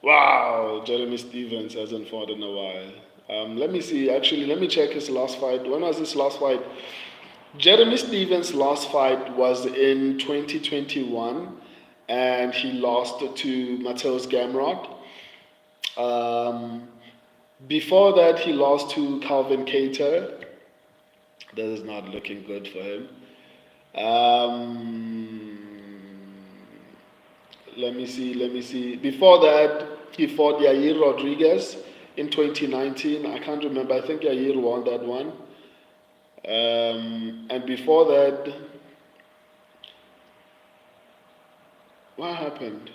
Wow, Jeremy Stevens hasn't fought in a while. Let me see. Actually, let me check his last fight. When was his last fight? Jeremy Stevens' last fight was in 2021, and he lost to Mateus Gamrot. Um, Before that, he lost to Calvin Cater. That is not looking good for him. Um, Let me see. Let me see. Before that, he fought Yair Rodriguez in 2019. I can't remember. I think Yair won that one. And before that, what happened?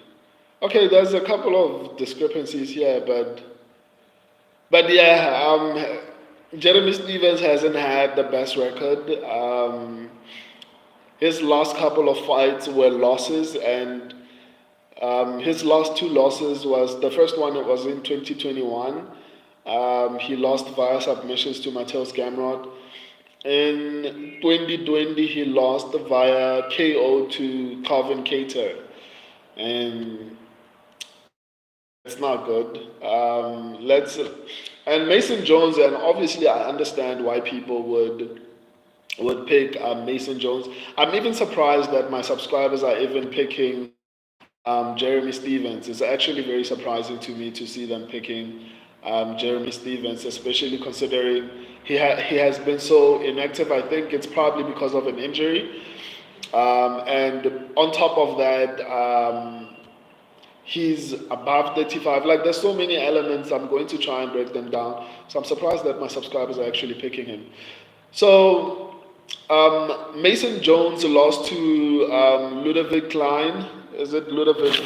Okay, there's a couple of discrepancies here, but yeah, Jeremy Stevens hasn't had the best record. His last couple of fights were losses, and his last two losses was the first one. It was in 2021. He lost via submissions to Mateus Gamrot. In 2020, he lost via KO to Calvin Cater, and it's not good. Let's and Mason Jones, and obviously I understand why people would pick Mason Jones. I'm even surprised that my subscribers are even picking Jeremy Stevens. It's actually very surprising to me to see them picking Jeremy Stevens, especially considering he has been so inactive. I think it's probably because of an injury. And on top of that, he's above 35. Like, there's so many elements. I'm going to try and break them down. So I'm surprised that my subscribers are actually picking him. So Mason Jones lost to Ludovic Klein. Is it Ludovic?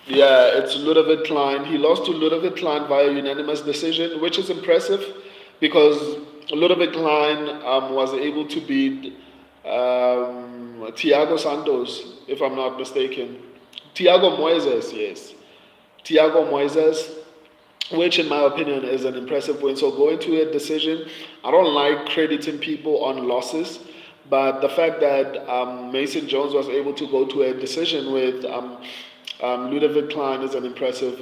Yeah, it's Ludovic Klein. He lost to Ludovic Klein via unanimous decision, which is impressive because Ludovic Klein was able to beat Thiago Santos, if I'm not mistaken. Thiago Moises, yes. Thiago Moises, which in my opinion is an impressive win. So going to a decision, I don't like crediting people on losses, but the fact that Mason Jones was able to go to a decision with Ludovic Klein is an impressive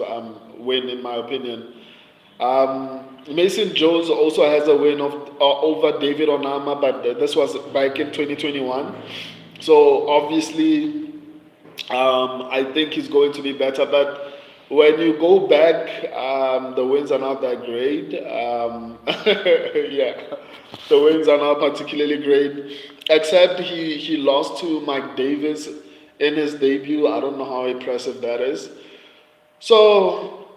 win in my opinion. Mason Jones also has a win of over David Onama, but this was back in 2021. So obviously, I think he's going to be better. But when you go back, the wins are not that great. Yeah, the wins are not particularly great. Except he lost to Mike Davis in his debut. I don't know how impressive that is. So,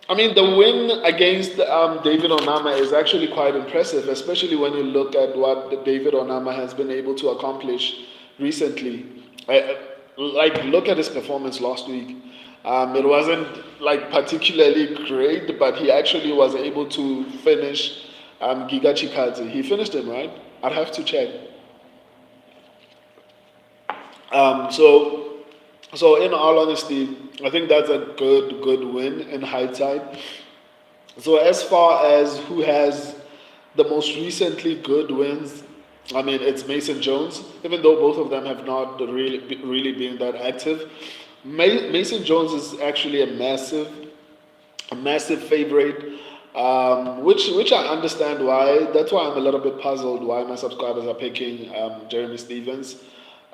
I mean, the win against David Onama is actually quite impressive, especially when you look at what David Onama has been able to accomplish recently. Like, look at his performance last week. It wasn't like particularly great, but he actually was able to finish Giga Chikadze. He finished him, right? I'd have to check. Um, so, so in all honesty, I think that's a good win in hindsight. So as far as who has the most recently good wins, I mean it's Mason Jones. Even though both of them have not really been that active, Mason Jones is actually a massive favorite. Which I understand why. That's why I'm a little bit puzzled why my subscribers are picking Jeremy Stevens.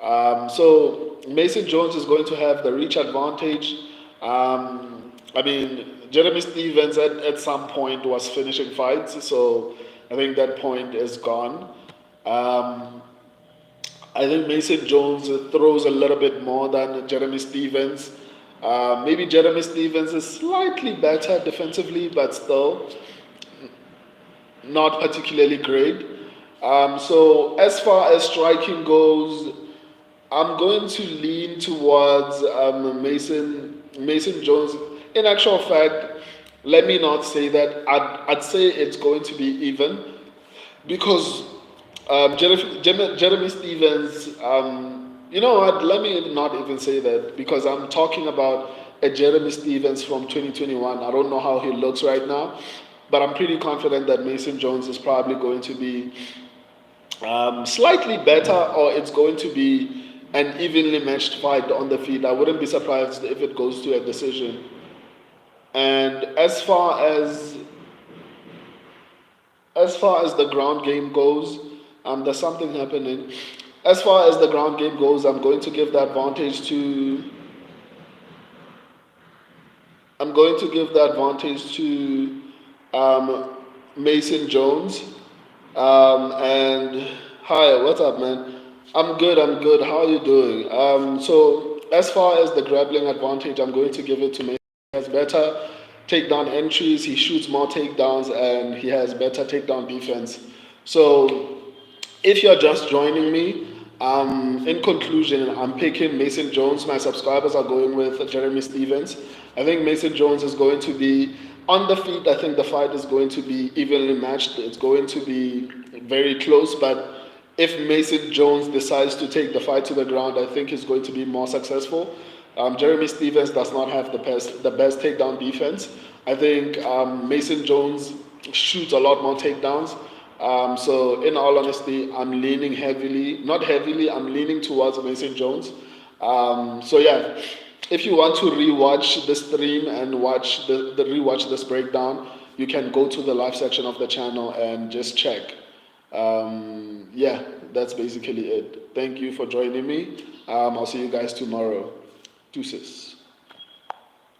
So Mason Jones is going to have the reach advantage. I mean, Jeremy Stevens at some point was finishing fights, so I think that point is gone. Um, I think Mason Jones throws a little bit more than Jeremy Stevens. Maybe Jeremy Stevens is slightly better defensively, but still not particularly great. So as far as striking goes, I'm going to lean towards Mason Jones. In actual fact, let me not say that. I'd say it's going to be even because Jeremy Stevens. You know what? Let me not even say that because I'm talking about a Jeremy Stevens from 2021. I don't know how he looks right now, but I'm pretty confident that Mason Jones is probably going to be slightly better, or it's going to be an evenly matched fight on the field. I wouldn't be surprised if it goes to a decision. And as far as the ground game goes, there's something happening. As far as the ground game goes, I'm going to give the advantage to um, Mason Jones. And hi, what's up, man? I'm good. I'm good. How are you doing? So as far as the grappling advantage, I'm going to give it to Mason. He has better takedown entries. He shoots more takedowns, and he has better takedown defense. So if you're just joining me, in conclusion, I'm picking Mason Jones. My subscribers are going with Jeremy Stevens. I think Mason Jones is going to be on the feet. I think the fight is going to be evenly matched. It's going to be very close, but if Mason Jones decides to take the fight to the ground, I think he's going to be more successful. Jeremy Stevens does not have the best takedown defense. I think Mason Jones shoots a lot more takedowns. So, in all honesty, I'm leaning heavily, not heavily, I'm leaning towards Mason Jones. So yeah, if you want to rewatch the stream and watch the rewatch this breakdown, you can go to the live section of the channel and just check. Yeah, that's basically it. Thank you for joining me. I'll see you guys tomorrow. Deuces.